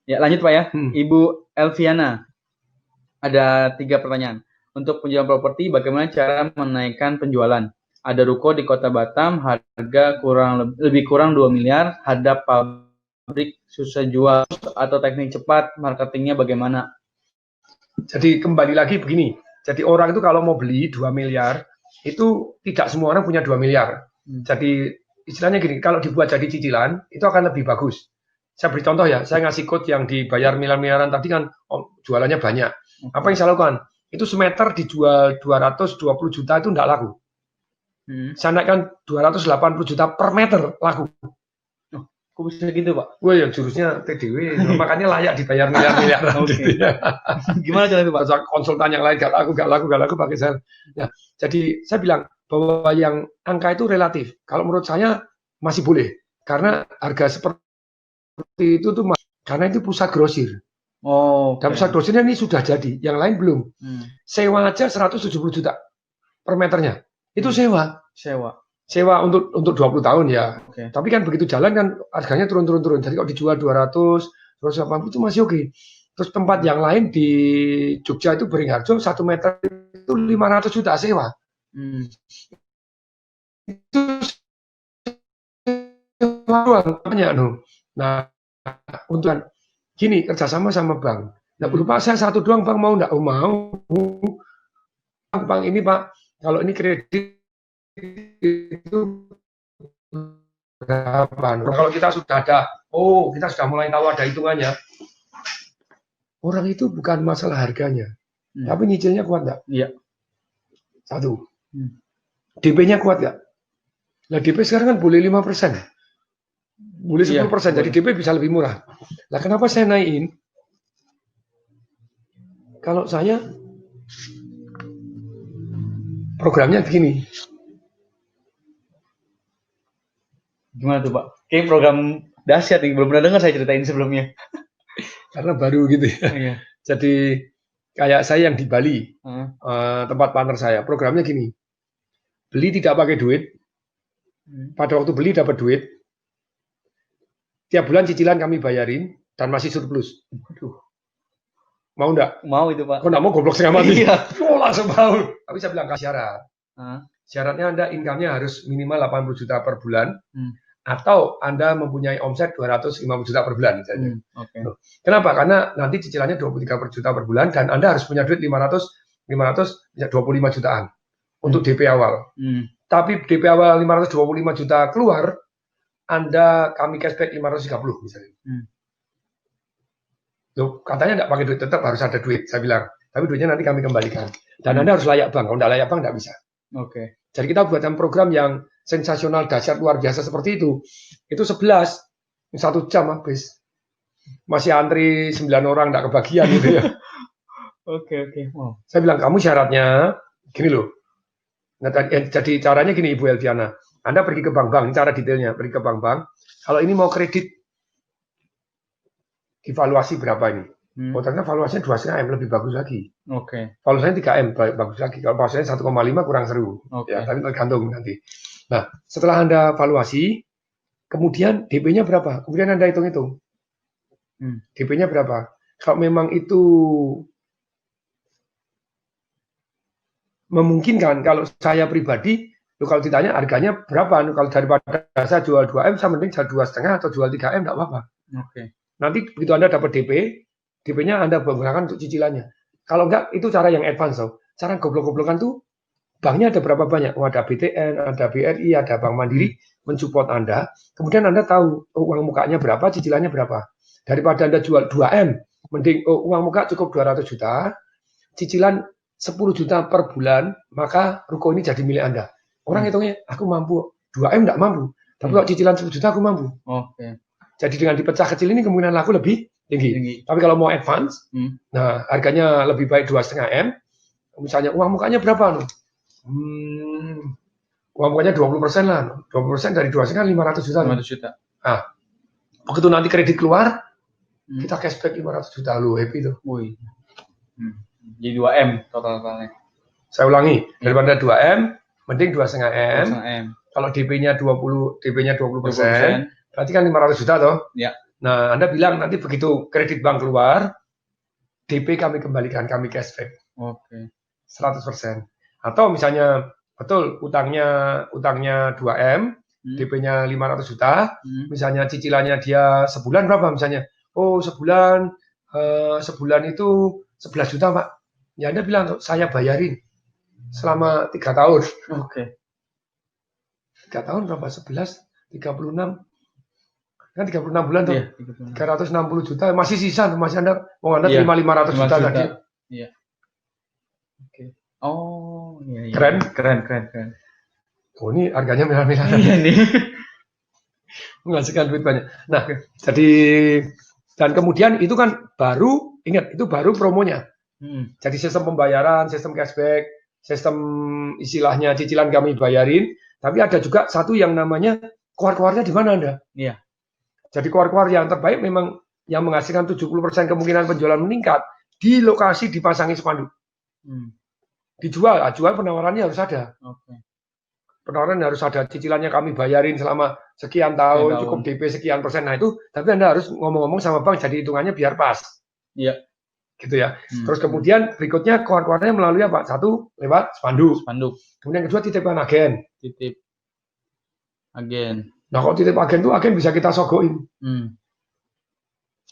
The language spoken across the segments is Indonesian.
Ya, lanjut Pak ya. Ibu Elviana, ada 3 pertanyaan. Untuk penjualan properti, bagaimana cara menaikkan penjualan? Ada ruko di Kota Batam, harga lebih kurang 2 miliar, hadap pabrik susah jual, atau teknik cepat, marketingnya bagaimana? Jadi kembali lagi begini, jadi orang itu kalau mau beli 2 miliar, itu tidak semua orang punya 2 miliar. Jadi istilahnya gini, kalau dibuat jadi cicilan, itu akan lebih bagus. Saya beri contoh ya, saya ngasih code yang dibayar miliar-miliaran tadi kan jualannya banyak. Apa yang saya lakukan? Itu semeter dijual 220 juta itu enggak laku. Saya naikkan 280 juta per meter laku. Kok bisa gitu Pak? Wah ya jurusnya TDW, makanya layak dibayar miliar-miliaran gitu ya. Gimana cara itu Pak? Konsultan yang lain gak laku pakai saya. Ya, jadi saya bilang bahwa yang angka itu relatif. Kalau menurut saya masih boleh, karena harga seperti itu tuh karena itu pusat grosir. Dan pusat grosirnya ini sudah jadi, yang lain belum. Sewa aja 170 juta per meternya. Itu sewa untuk 20 tahun ya. Tapi kan begitu jalan kan harganya turun. Jadi kalau dijual 200, 280 itu masih oke. Terus tempat yang lain di Jogja itu Beringharjo 1 meter itu 500 juta sewa. Itu banyak no. Nah, untuk gini kerjasama sama bank. Nah, berupa saya satu doang Bang mau enggak? Oh, mau. Bang ini Pak, kalau ini kredit itu berapa? Kalau kita sudah ada, kita sudah mulai tahu ada hitungannya. Orang itu bukan masalah harganya, tapi nyicilnya kuat nggak? Iya. Satu. DP-nya kuat nggak? Nah DP sekarang kan boleh 5%, boleh 10%, jadi DP bisa lebih murah. Nah kenapa saya naikin? Kalau saya programnya begini. Gimana tuh Pak? Kayak program dahsyat nih, belum pernah dengar saya ceritain sebelumnya. Karena baru gitu ya. Iya. Jadi kayak saya yang di Bali, tempat partner saya, programnya gini. Beli tidak pakai duit, pada waktu beli dapat duit, tiap bulan cicilan kami bayarin, dan masih surplus. Aduh. Mau enggak? Mau itu Pak. Kok enggak mau goblok setengah mati? Iya. Oh langsung mau. Tapi saya bilang kasih syarat. Syaratnya Anda income-nya harus minimal 80 juta per bulan, atau Anda mempunyai omset 250 juta per bulan misalnya. Kenapa? Karena nanti cicilannya 23 juta per bulan dan Anda harus punya duit 525 jutaan untuk DP awal. Tapi DP awal 525 juta keluar, kami cashback 530 misalnya. Loh, katanya enggak pakai duit, tetap harus ada duit. Saya bilang, tapi duitnya nanti kami kembalikan. Dan Anda harus layak bank. Kalau enggak layak bank, enggak bisa. Jadi kita buatkan program yang sensasional, dahsyat, luar biasa seperti itu. Itu 11, 1 jam habis. Masih antri 9 orang, enggak kebagian gitu ya. Saya bilang, kamu syaratnya, gini loh. Nah, jadi caranya gini Ibu Elviana. Anda pergi ke bank-bank, ini cara detailnya. Pergi ke bank-bank, kalau ini mau kredit, evaluasi berapa ini? Ternyata valuasinya 2,5 M, lebih bagus lagi. Valuasinya 3 M, bagus lagi. Kalau valuasinya 1,5 kurang seru. Ya, tapi tergantung nanti. Nah, setelah Anda valuasi, kemudian DP-nya berapa? Kemudian Anda hitung-hitung. DP-nya berapa? Kalau memang itu memungkinkan, kalau saya pribadi, kalau ditanya harganya berapa? Kalau daripada saya jual 2 M, saya mending jual 2,5 atau jual 3 M, enggak apa-apa. Nanti begitu Anda dapat DP-nya Anda gunakan untuk cicilannya. Kalau enggak, itu cara yang advance. Cara goblok-goblokan tuh, banknya ada berapa banyak? Ada BTN, ada BRI, ada Bank Mandiri, mensupport Anda. Kemudian Anda tahu uang mukanya berapa, cicilannya berapa. Daripada Anda jual 2M, mending uang muka cukup 200 juta, cicilan 10 juta per bulan, maka ruko ini jadi milik Anda. Orang hitungnya, aku mampu. 2M enggak mampu. Tapi kalau cicilan 10 juta, aku mampu. Jadi dengan dipecah kecil ini kemungkinan laku lebih tinggi. Tapi kalau mau advance, nah harganya lebih baik 2,5 M. Misalnya uang mukanya berapa? Uang mukanya 20% lah. 20% dari 2,5 500 juta. 500 juta. Nah, begitu nanti kredit keluar, kita cashback 500 juta. Lu happy tuh. Jadi 2 M totalnya. Saya ulangi, daripada 2 M, mending 2,5 M. Kalau DP-nya 20%, berarti kan 500 juta toh. Nah, Anda bilang nanti begitu kredit bank keluar, DP kami kembalikan, kami cashback. Oke. 100%. Atau misalnya betul utangnya 2M, DP-nya 500 juta, misalnya cicilannya dia sebulan berapa misalnya? Oh, sebulan itu 11 juta, Pak. Ya Anda bilang saya bayarin selama 3 tahun. Oke. 3 tahun berapa? 11, 36. Kan 36 bulan tuh. Iya, 360 juta masih sisa, masih Anda terima 500 juta tadi. Iya. Oke. Oh, iya. Keren. Oh, ini harganya miliar-miliaran. Iya nih. Menghasilkan duit banyak. Nah, jadi dan kemudian itu kan baru, ingat itu baru promonya. Jadi sistem pembayaran, sistem cashback, sistem istilahnya cicilan kami bayarin, tapi ada juga satu yang namanya keluar-keluarnya di mana Anda? Iya. Jadi keluar-keluar yang terbaik memang yang menghasilkan 70% kemungkinan penjualan meningkat di lokasi dipasangi spanduk. Dijual, jual penawarannya harus ada. Okay. Penawaran harus ada, cicilannya kami bayarin selama sekian tahun, cukup DP sekian persen. Nah itu, tapi Anda harus ngomong-ngomong sama bank, jadi hitungannya biar pas. Iya. Gitu ya. Terus kemudian berikutnya keluar-keluarnya melalui apa? Satu, lewat spanduk. Kemudian kedua, titipan agen. Titip agen. Nah kalau titip agen itu, agen bisa kita sogoin.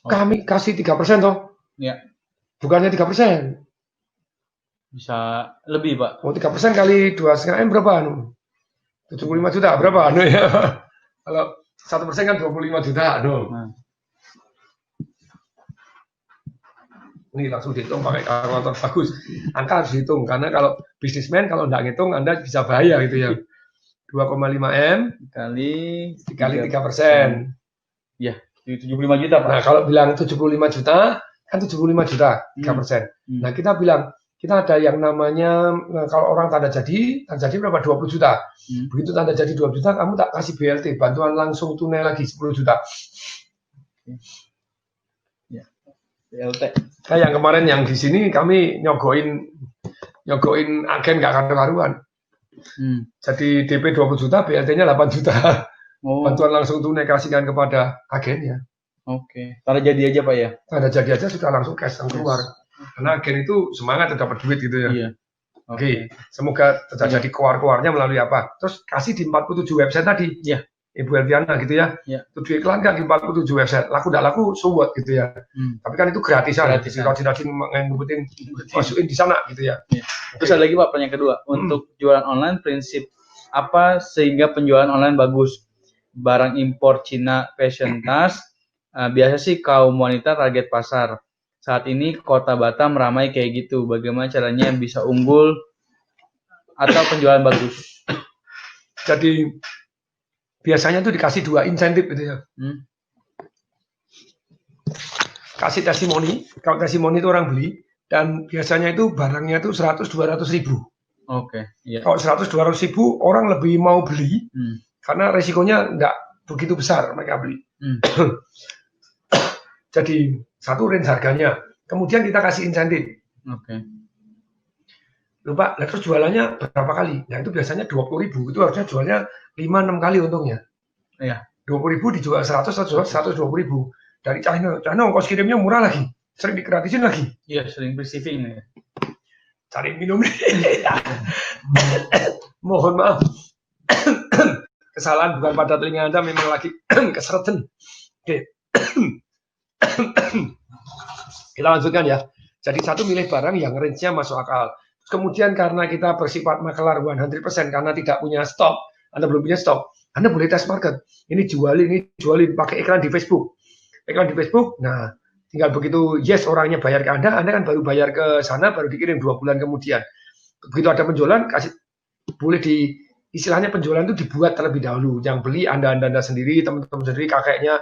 Kami kasih 3% toh. Iya. Bukannya 3%. Bisa lebih, Pak. Oh, 3% kali 2,5 M berapa? 75 juta berapa? Ya. Kalau 1% kan 25 juta. Ini langsung dihitung pakai kalkulator bagus. Angka harus dihitung karena kalau bisnismen kalau nggak ngitung Anda bisa bahaya gitu ya. 2,5 M kali 3%. Ya, 75 juta, Pak. Nah, kalau bilang 75 juta kan 75 juta 3%. Nah, kita bilang kita ada yang namanya kalau orang tanda jadi berapa? 20 juta. Begitu tanda jadi 20 juta, kamu tak kasih BLT, bantuan langsung tunai lagi 10 juta. Ya. BLT. Nah, yang kemarin yang di sini kami nyogoin agen nggak karu-karuan. Jadi DP 20 juta, BLT-nya 8 juta. Bantuan langsung tunai kasihkan kepada agennya. Oke. Tanda jadi aja, Pak ya? Tanda jadi aja sudah langsung cash yang keluar. Karena agen itu semangat dapat duit gitu ya. Iya. Oke. Semoga terjadi keluar-keluarnya melalui apa. Terus kasih di 47 website tadi. Iya. Ibu Elviana gitu ya. Iya. Tujuh iklan kan di 47 website. Laku tidak laku, so what gitu ya. Tapi kan itu gratisan. Rajin-rajin ngebutin masukin di sana gitu ya. Iya. Terus ada lagi Pak pertanyaan kedua. Untuk jualan online prinsip apa sehingga penjualan online bagus? Barang impor Cina fashion tas. Biasa sih kaum wanita target pasar. Saat ini kota Batam ramai kayak gitu. Bagaimana caranya bisa unggul atau penjualan bagus? Jadi biasanya tuh dikasih 2 insentif gitu ya. Kasih testimoni. Kalau testimoni itu orang beli dan biasanya itu barangnya itu 100-200 ribu. Oke. Iya. Kalau 100-200 ribu orang lebih mau beli karena resikonya nggak begitu besar mereka beli. Jadi satu range harganya, kemudian kita kasih insentif. Oke. Lupa, terus jualannya berapa kali? Nah itu biasanya 20 ribu, itu harusnya jualnya 5-6 kali untungnya. Iya. 20 ribu dijual 120 ribu. Dari China ongkos kirimnya murah lagi, sering digratisin lagi. Iya, sering free shipping ya. Cari minum. Mohon maaf. Kesalahan bukan pada telinga Anda, memang lagi keseretan. Oke. Kita lanjutkan ya. Jadi satu milih barang yang range-nya masuk akal. Kemudian karena kita bersifat makelar 100% karena tidak punya stok, Anda belum punya stok, Anda boleh test market. Ini jualin pakai iklan di Facebook. Iklan di Facebook, nah tinggal begitu yes orangnya bayar ke Anda kan baru bayar ke sana, baru dikirim 2 bulan kemudian. Begitu ada penjualan, boleh istilahnya penjualan itu dibuat terlebih dahulu. Yang beli Anda sendiri, teman-teman sendiri, kakaknya,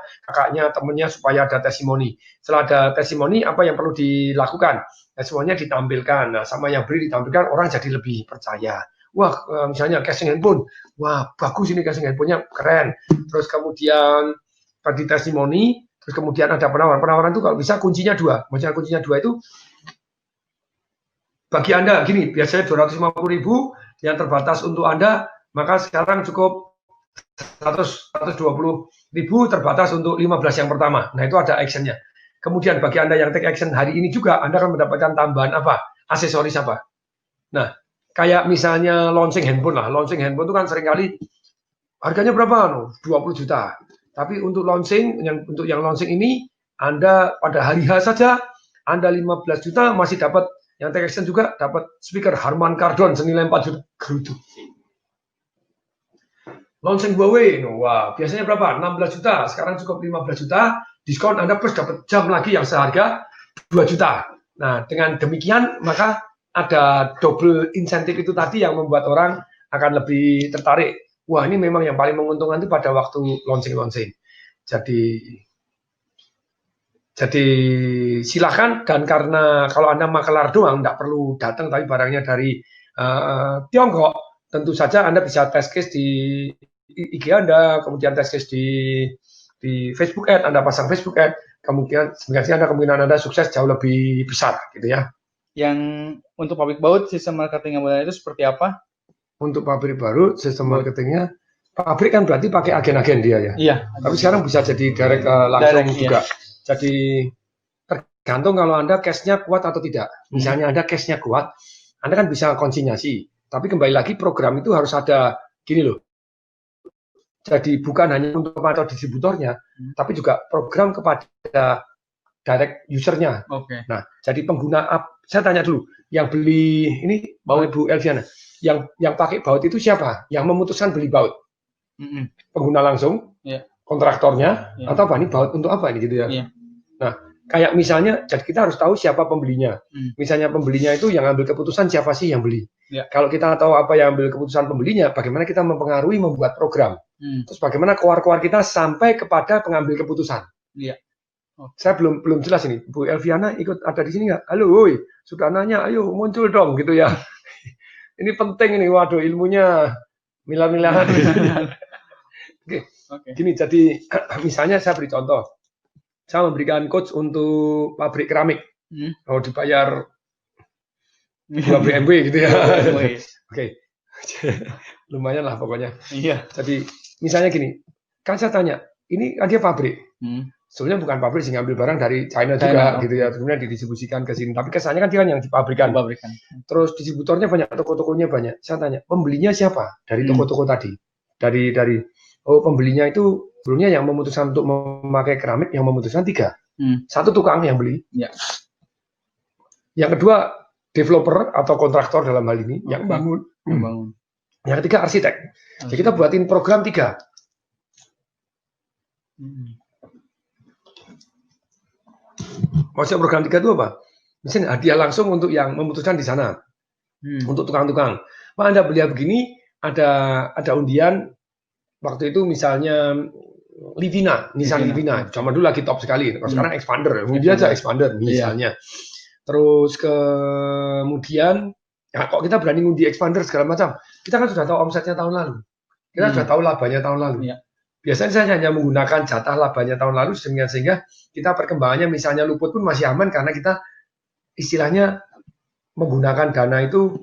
temannya supaya ada testimoni. Setelah ada testimoni, apa yang perlu dilakukan? Testimoninya ditampilkan. Nah, sama yang beli ditampilkan, orang jadi lebih percaya. Wah, misalnya casing handphone. Wah, bagus ini casing handphonenya, keren. Terus kemudian tadi testimoni, terus kemudian ada penawaran. Penawaran itu kalau bisa kuncinya 2. Maksudnya kuncinya 2 itu bagi Anda gini, biasanya 250 ribu yang terbatas untuk Anda, maka sekarang cukup 120 1000 terbatas untuk 15 yang pertama. Nah, itu ada actionnya. Kemudian bagi Anda yang take action hari ini juga, Anda akan mendapatkan tambahan apa? Aksesoris apa? Nah, kayak misalnya launching handphone lah. Launching handphone itu kan seringkali harganya berapa? 20 juta. Tapi untuk launching, untuk yang launching ini, Anda pada hari H saja, Anda 15 juta masih dapat, yang take action juga dapat speaker Harman Kardon senilai 4 juta. Gerutu. Launching Huawei, wah, biasanya berapa? 16 juta, sekarang cukup 15 juta, diskon Anda plus dapat jam lagi yang seharga 2 juta. Nah, dengan demikian, maka ada double insentif itu tadi yang membuat orang akan lebih tertarik. Wah, ini memang yang paling menguntungkan itu pada waktu launching. Jadi silakan, dan karena kalau Anda makelar doang, nggak perlu datang, tapi barangnya dari Tiongkok, tentu saja Anda bisa test case di IG Anda, kemudian test case di Facebook Ad, Anda pasang Facebook Ad, kemungkinan Anda sukses jauh lebih besar, gitu ya. Yang untuk pabrik baut, sistem marketing yang benar itu seperti apa? Untuk pabrik baru, sistem marketingnya, pabrik kan berarti pakai agen-agen dia ya. Iya. Tapi sekarang bisa jadi direct langsung juga. Iya. Jadi tergantung kalau Anda cash-nya kuat atau tidak. Misalnya Anda cash-nya kuat, Anda kan bisa konsinyasi. Tapi kembali lagi program itu harus ada gini loh. Jadi bukan hanya untuk atau distributornya, tapi juga program kepada direct usernya. Oke. Nah, jadi pengguna saya tanya dulu, yang beli ini baut Bu Elviana, yang pakai baut itu siapa? Yang memutuskan beli baut? Pengguna langsung, kontraktornya, atau apa? Ini baut untuk apa ini gitu ya? Nah, kayak misalnya, jadi kita harus tahu siapa pembelinya. Misalnya pembelinya itu yang ambil keputusan siapa sih yang beli. Kalau kita tahu apa yang ambil keputusan pembelinya, bagaimana kita mempengaruhi membuat program. Terus bagaimana keluar kita sampai kepada pengambil keputusan. Saya belum jelas ini. Bu Elviana ikut ada di sini nggak? Halo, woi, sudah nanya, ayo muncul dong gitu ya. Ini penting ini, waduh ilmunya miliar-miliaran. Oke. Gini, jadi misalnya saya beri contoh. Saya memberikan coach untuk pabrik keramik. Mau dibayar 2 BMW gitu ya. Oke. Lumayan lah pokoknya. Iya. Jadi misalnya gini, kan saya tanya, ini kan dia pabrik. Sebenarnya bukan pabrik sih, ngambil barang dari China juga gitu ya, kemudian didistribusikan ke sini. Tapi kesannya kan dia yang dipabrikan. Terus distributornya banyak, toko-tokonya banyak. Saya tanya, pembelinya siapa dari toko-toko tadi? Dari pembelinya itu sebelumnya yang memutuskan untuk memakai keramik, yang memutuskan 3. Satu tukang yang beli. Yang kedua developer atau kontraktor dalam hal ini yang bangun. Yang ketiga arsitek. Jadi kita buatin program 3. Maksudnya program 3 itu apa? Misalnya hadiah langsung untuk yang memutuskan di sana. Untuk tukang-tukang. Pak Anda beli begini, ada undian. Waktu itu misalnya Livina, Nissan Livina. Zaman dulu lagi top sekali. Kalau sekarang Expander. Kemudian aja Expander misalnya. Terus kemudian, ya kok kita berani ngundi Expander segala macam. Kita kan sudah tahu omsetnya tahun lalu. Kita sudah tahu labanya tahun lalu. Biasanya saya hanya menggunakan jatah labanya tahun lalu sehingga kita perkembangannya misalnya luput pun masih aman karena kita istilahnya menggunakan dana itu,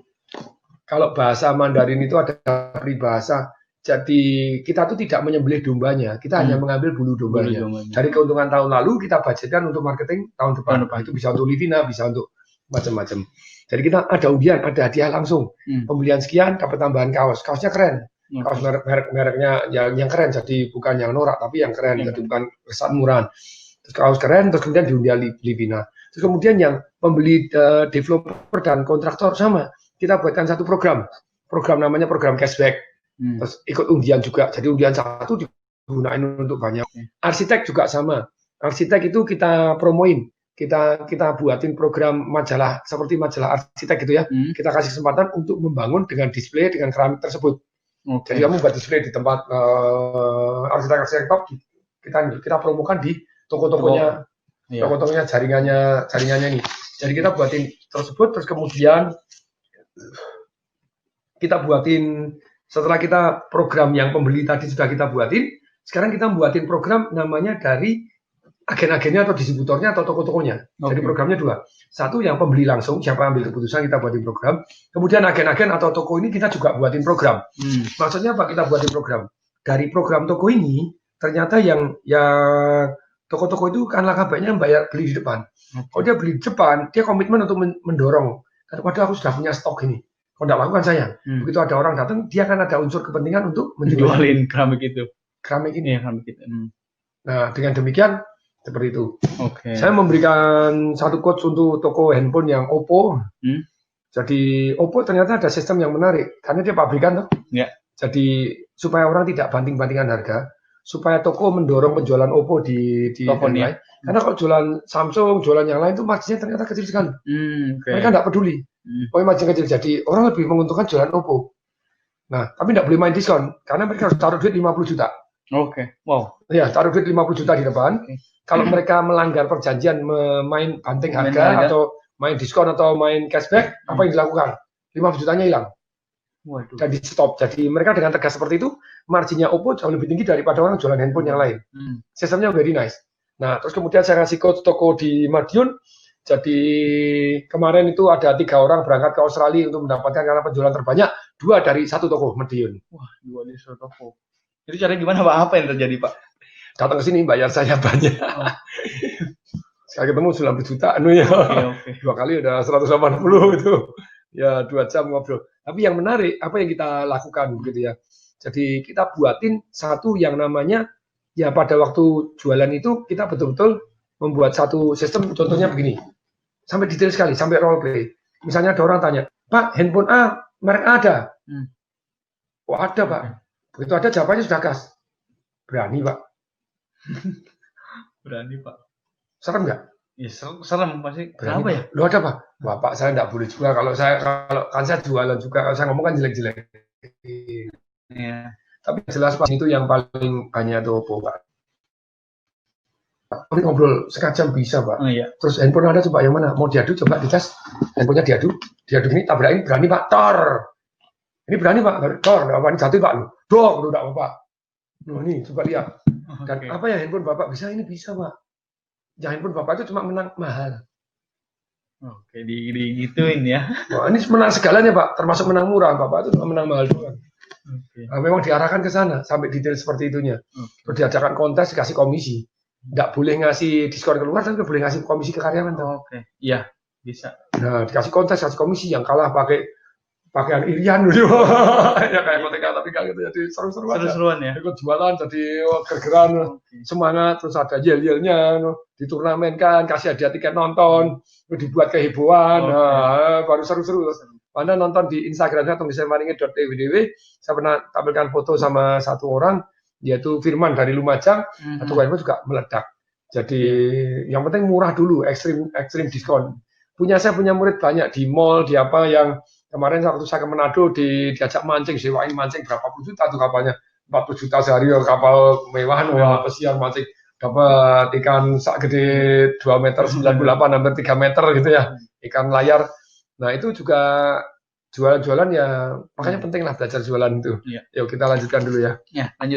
kalau bahasa Mandarin itu ada peribahasa. Jadi kita tuh tidak menyembelih dombanya, kita hanya mengambil bulu dombanya. Dari keuntungan tahun lalu kita budgetkan untuk marketing tahun depan. Itu bisa untuk Livina, bisa untuk macam-macam. Jadi kita ada undian, ada hadiah langsung. Pembelian sekian dapat tambahan kaos. Kaosnya keren. Kaos mereknya yang keren, jadi bukan yang norak tapi yang keren, jadi bukan kesan murahan. Terus kaos keren, terus kemudian diundian Livina. Terus kemudian yang pembeli developer dan kontraktor sama, kita buatkan satu program namanya program cashback. Terus ikut undian juga, jadi undian satu digunakan untuk banyak. Arsitek juga sama. Arsitek itu kita promoin, kita buatin program majalah seperti majalah arsitek gitu ya. Kita kasih kesempatan untuk membangun dengan display dengan keramik tersebut. Jadi kamu buat display di tempat arsitek top, kita promokan di toko-tokonya, toko-tokonya jaringannya ini. Jadi kita buatin tersebut, terus kemudian kita buatin, setelah kita program yang pembeli tadi sudah kita buatin, sekarang kita buatin program namanya dari agen-agennya atau distributornya atau toko-tokonya. Jadi programnya 2. Satu yang pembeli langsung, siapa ambil keputusan kita buatin program. Kemudian agen-agen atau toko ini kita juga buatin program. Maksudnya apa kita buatin program? Dari program toko ini, ternyata yang toko-toko itu kan langkah baiknya bayar beli di depan. Kalau dia beli di depan, dia komitmen untuk mendorong. Daripada aku sudah punya stok ini, kalau tidak lakukan sayang. Begitu ada orang datang, dia akan ada unsur kepentingan untuk menjualin keramik itu. Keramik ini. Iya, keramik itu. Nah, dengan demikian seperti itu. Oke. Saya memberikan satu quotes untuk toko handphone yang Oppo. Jadi Oppo ternyata ada sistem yang menarik karena dia pabrikan tuh. Ya. Jadi supaya orang tidak banting-bantingan harga, supaya toko mendorong penjualan Oppo di toko lain. Karena kalau jualan Samsung, jualan yang lain itu marginnya ternyata kecil sekali. Mereka tidak peduli. Pokoknya margin kecil. Jadi orang lebih menguntungkan jualan Oppo. Nah, tapi tidak boleh main diskon karena mereka harus taruh duit 50 juta. Oke. Wow. Ya, taruh duit 50 juta di depan. Kalau mereka melanggar perjanjian main banting harga atau main diskon atau main cashback, apa yang dilakukan? 50 jutanya hilang. Waduh. Dan di stop. Jadi mereka dengan tegas seperti itu, marginnya Oppo jauh lebih tinggi daripada orang jualan handphone yang lain. Sistemnya very nice. Nah, terus kemudian saya ngasih coach toko di Madiun. Jadi kemarin itu ada 3 orang berangkat ke Australia untuk mendapatkan karena penjualan terbanyak, 2 dari 1 toko Madiun. Wah, 2 dari 1 toko. Itu caranya gimana Pak? Apa yang terjadi Pak? Datang ke sini bayar saya banyak. Sekali ketemu 90 juta ya. Okay. 2 kali udah 180 itu. Ya 2 jam ngobrol. Tapi yang menarik apa yang kita lakukan gitu ya. Jadi kita buatin satu yang namanya ya pada waktu jualan itu kita betul-betul membuat satu sistem, contohnya begini. Sampai detail sekali, sampai role play. Misalnya ada orang tanya, "Pak, handphone A merek A ada?" Oh, ada, Pak. Begitu ada jawabannya sudah gas. Berani, Pak. Berani, Pak. Serem nggak? Ya, serem pasti. Kenapa ya? Lu ada, Pak? Wah, Pak, saya nggak boleh juga kalau kan saya jualan juga, kalau saya ngomong kan jelek-jelek. Iya. Tapi jelas Pak, itu yang paling banyak tuh, Pak. Ini ngobrol setengah jam bisa, Pak. Oh, iya. Terus handphone ada coba yang mana? Mau diadu coba dites. Handphonenya diadu ini tabrakin berani, Pak. Tor. Ini berani, Pak. Tor, enggak apa-apa, ini jatuh, Pak. Dok, lu enggak apa-apa. Loh, ini coba lihat. Dan apa ya handphone Bapak bisa? Ini bisa, Pak. Ya handphone Bapak itu cuma menang mahal. Oke, digituin ya. Wah, ini menang segalanya, Pak. Termasuk menang murah. Bapak itu cuma menang mahal doang. Nah, memang diarahkan ke sana sampai detail seperti itunya. Terus diadakan kontes, dikasih komisi. Nggak boleh ngasih diskon keluar, tapi boleh ngasih komisi ke karyawan. Oke, iya bisa. Nah, dikasih kontes, kasih komisi. Yang kalah pakai pakaian irian dulu. Ya kayak kotek tapi kayak gitu. Jadi seru-seruan ya. Ikut jualan, jadi gergeran, semangat. Terus ada yel-yelnya, di turnamen kan, kasih hadiah tiket nonton, dibuat kehebohan. Nah, baru seru-seru. Anda nonton di Instagram saya, tunggusayamaningit.twdw, saya pernah tampilkan foto sama satu orang, yaitu Firman dari Lumajang, atau itu juga meledak. Jadi yang penting murah dulu, ekstrim diskon. Saya punya murid banyak di mall, di apa yang kemarin waktu saya ke Manado diajak mancing, sewain mancing berapa puluh juta tuh kapalnya, 40 juta sehari, kapal mewahan, wah pesiar mancing, dapat ikan sak gede 2 meter 98, hampir 3 meter gitu ya, ikan layar. Nah itu juga jualan-jualan ya, makanya penting lah belajar jualan itu. Yuk kita lanjutkan dulu ya. Ya lanjut.